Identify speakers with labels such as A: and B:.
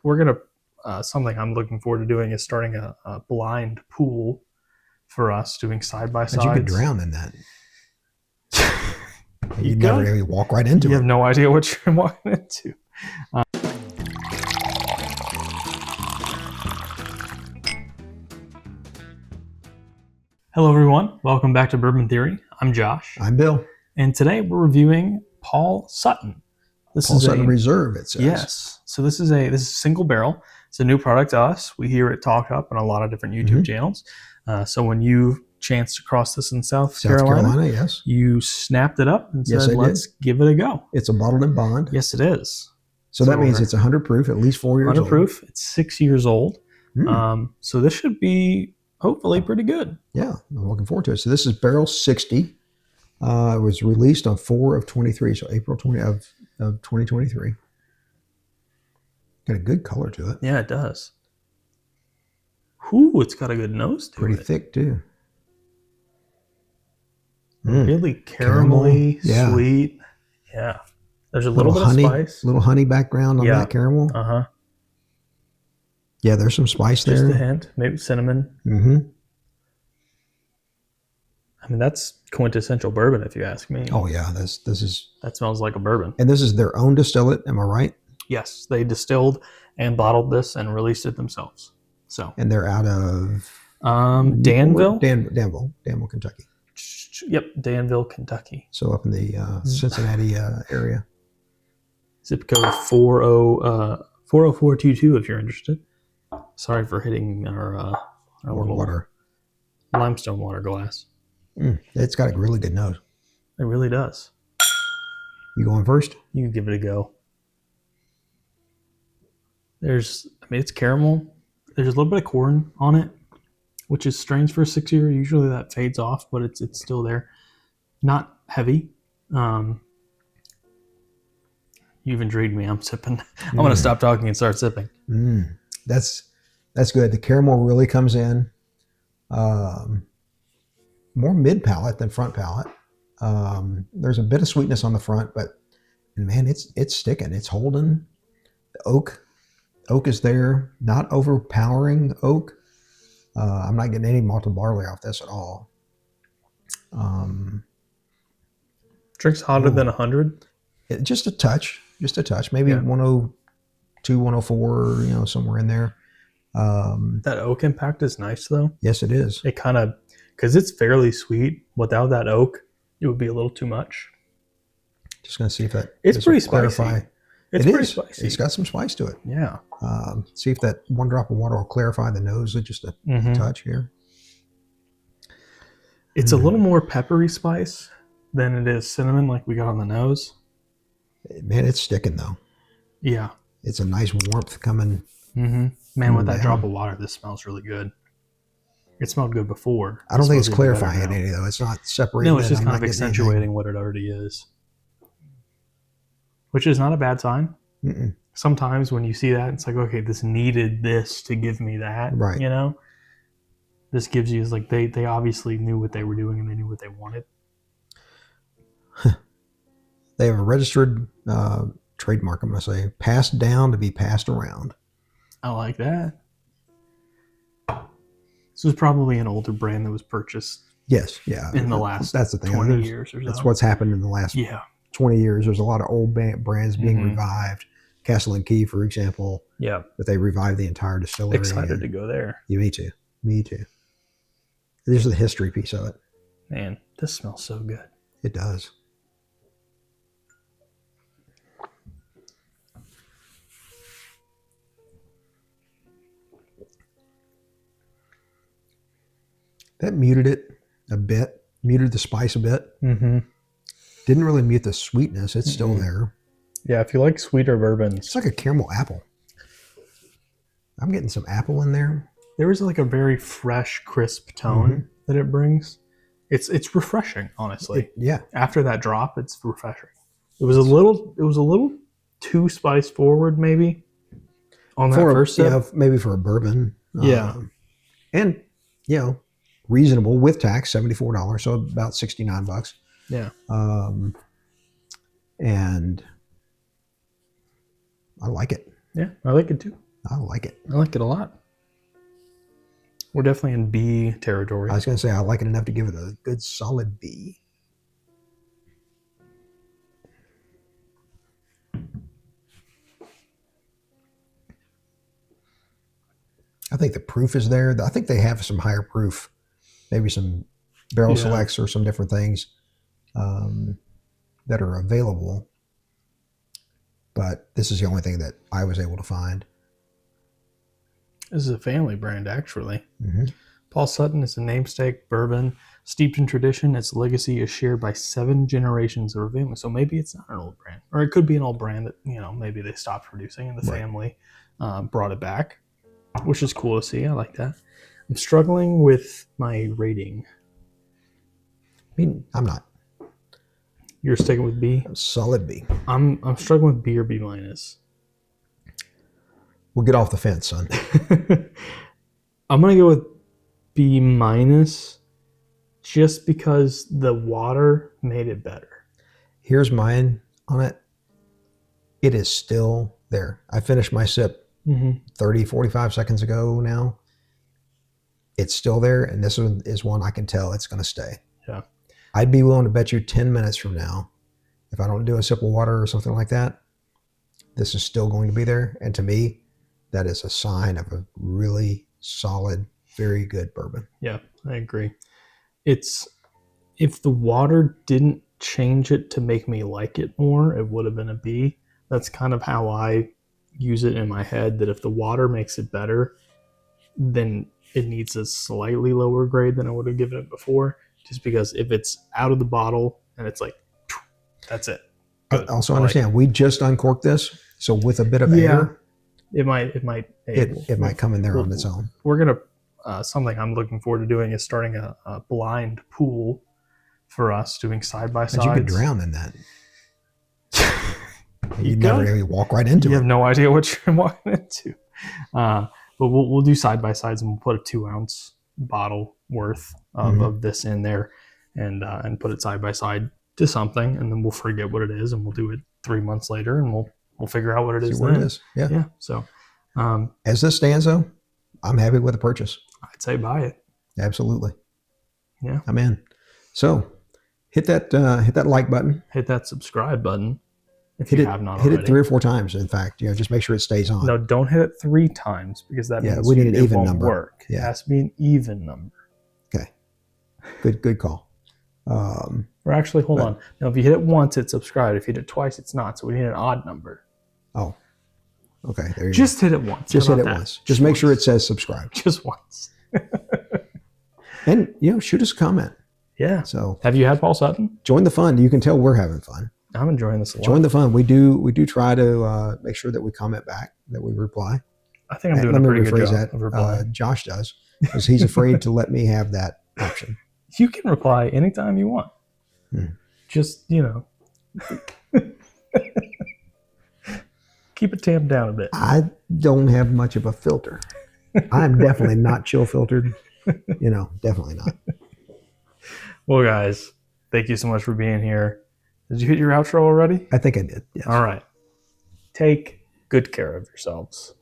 A: we're gonna something I'm looking forward to doing is starting a blind pool for us, doing side by sides.
B: You could drown in that. You'd never really walk right into it.
A: You have no idea what you're walking into. Hello, everyone. Welcome back to Bourbon Theory. I'm Josh.
B: I'm Bill.
A: And today we're reviewing Paul Sutton.
B: Paul Sutton Reserve, it says.
A: Yes. So this is a single barrel. It's a new product to us. We hear it talked up on a lot of different YouTube channels. So when you chanced across this in South Carolina,
B: yes,
A: you snapped it up and said, let's give it a go.
B: It's a bottled in bond.
A: Yes, it is.
B: So that means it's 100 proof, at least 4 years
A: 100
B: old.
A: proof. It's 6 years old. So this should be hopefully pretty good.
B: Yeah, I'm looking forward to it. So this is barrel 60. It was released on 4/23, so April 20 of 2023. Got a good color to it.
A: Yeah, it does. Ooh, it's got a good nose to it.
B: Pretty thick too.
A: Really caramelly, sweet. Yeah. There's a little bit
B: honey,
A: of spice.
B: Little honey background on that caramel.
A: Uh-huh.
B: Yeah, there's some spice there.
A: Just a hint. Maybe cinnamon. I mean, that's quintessential bourbon, if you ask me.
B: Oh, yeah. That
A: smells like a bourbon.
B: And this is their own distillate, am I right?
A: Yes. They distilled and bottled this and released it themselves. So.
B: And they're out of...
A: Danville?
B: Danville, Kentucky.
A: Yep, Danville, Kentucky.
B: So up in the Cincinnati area.
A: Zip code 40422 if you're interested. Sorry for hitting our little
B: water.
A: Limestone water glass.
B: It's got a really good nose.
A: It really does.
B: You going first?
A: You can give it a go. It's caramel. There's a little bit of corn on it, which is strange for a 6 year. Usually that fades off, but it's still there. Not heavy. You've intrigued me. I'm sipping. I'm going to stop talking and start sipping.
B: That's good. The caramel really comes in. More mid palate than front palate. There's a bit of sweetness on the front, but man, it's sticking. It's holding. The oak is there. Not overpowering oak. I'm not getting any malted barley off this at all.
A: Drinks hotter than 100?
B: Just a touch. Maybe 102, 104, somewhere in there.
A: That oak impact is nice, though.
B: Yes, it is.
A: It kind of, because it's fairly sweet. Without that oak, it would be a little too much.
B: Just going to see if that...
A: It's pretty spicy. It's pretty spicy.
B: It's got some spice to it.
A: Yeah.
B: See if that one drop of water will clarify the nose just a touch here.
A: It's a little more peppery spice than it is cinnamon like we got on the nose.
B: Man, it's sticking though.
A: Yeah.
B: It's a nice warmth coming.
A: Man, with that drop of water, this smells really good. It smelled good before.
B: I don't think it's clarifying it any though. It's not separating.
A: No, it's just kind of accentuating what it already is. Which is not a bad sign. Sometimes when you see that, it's like, okay, this needed this to give me that.
B: Right.
A: This gives you, like, they obviously knew what they were doing and they knew what they wanted.
B: They have a registered trademark, I'm going to say, passed down to be passed around.
A: I like that. This was probably an older brand that was purchased.
B: Yes, yeah.
A: In the last
B: that's the thing.
A: 20 years or so.
B: That's what's happened in the last 20 years. There's a lot of old brands being revived. Castle and Key, for example.
A: Yeah.
B: But they revived the entire distillery.
A: Excited to go there.
B: Yeah, me too. This is the history piece of it.
A: Man, this smells so good.
B: It does. That muted it a bit. Muted the spice a bit. Didn't really mute the sweetness. It's still there.
A: Yeah, if you like sweeter bourbons.
B: It's like a caramel apple. I'm getting some apple in there.
A: There is like a very fresh, crisp tone that it brings. It's refreshing, honestly.
B: Yeah.
A: After that drop, it's refreshing. It was a little too spice forward, maybe. On that first sip.
B: Yeah, maybe for a bourbon.
A: Yeah.
B: And reasonable with tax, $74, so about $69.
A: Yeah.
B: And I like it.
A: Yeah, I like it too.
B: I like it.
A: I like it a lot. We're definitely in B territory.
B: I was going to say I like it enough to give it a good solid B. I think the proof is there. I think they have some higher proof, maybe some barrel selects or some different things that are available. But this is the only thing that I was able to find.
A: This is a family brand, actually.
B: Mm-hmm.
A: Paul Sutton is a namesake bourbon steeped in tradition. Its legacy is shared by 7 generations of our family. So maybe it's not an old brand, or it could be an old brand that maybe they stopped producing and the family brought it back, which is cool to see. I like that. I'm struggling with my rating.
B: I mean, I'm not.
A: You're sticking with B?
B: Solid B.
A: I'm struggling with B or B minus.
B: We'll get off the fence, son.
A: I'm going to go with B minus just because the water made it better.
B: Here's mine on it. It is still there. I finished my sip 30, 45 seconds ago now. It's still there, and this one is one I can tell it's going to stay.
A: Yeah.
B: I'd be willing to bet you 10 minutes from now, if I don't do a sip of water or something like that, this is still going to be there. And to me, that is a sign of a really solid, very good bourbon.
A: Yeah, I agree. It's, if the water didn't change it to make me like it more, it would have been a B. That's kind of how I use it in my head, that if the water makes it better, then it needs a slightly lower grade than I would have given it before. Just because if it's out of the bottle and it's like, that's it.
B: Good. Also understand, we just uncorked this, so with a bit of air,
A: it might
B: come in there on its own.
A: We're gonna something I'm looking forward to doing is starting a blind pool for us, doing side by sides.
B: You could drown in that. You never really walk right into it.
A: You have no idea what you're walking into. But we'll do side by sides, and we'll put a 2-ounce bottle worth of this in there, and put it side by side to something, and then we'll forget what it is, and we'll do it 3 months later, and we'll figure out what it is.
B: What it is. Yeah.
A: So,
B: as this stands, though, I'm happy with the purchase.
A: I'd say buy it.
B: Absolutely.
A: Yeah,
B: I'm in. So, hit that like button.
A: Hit that subscribe button. If you have not
B: hit
A: already.
B: it 3 or 4 times. In fact, just make sure it stays on.
A: No, don't hit it 3 times because that means
B: we need an even
A: won't
B: number.
A: Work.
B: Yeah.
A: It has to be an even number.
B: Okay. Good call.
A: Or actually, hold on. Now, if you hit it once, it's subscribed. If you hit it twice, it's not. So we need an odd number.
B: Oh. Okay. There you
A: Just hit it once.
B: Just hit it once. Just make sure it says subscribe.
A: Just once.
B: And shoot us a comment.
A: Yeah.
B: So
A: have you had Paul Sutton?
B: Join the fun. You can tell we're having fun.
A: I'm enjoying this a lot.
B: Join the fun. We do try to make sure that we comment back, that we reply.
A: I think I'm doing a pretty good job of replying.
B: That. Josh does, because he's afraid to let me have that option.
A: You can reply anytime you want. Just, keep it tamped down a bit.
B: I don't have much of a filter. I'm definitely not chill filtered. Definitely not.
A: Well, guys, thank you so much for being here. Did you hit your outro already?
B: I think I did. Yes.
A: All right. Take good care of yourselves.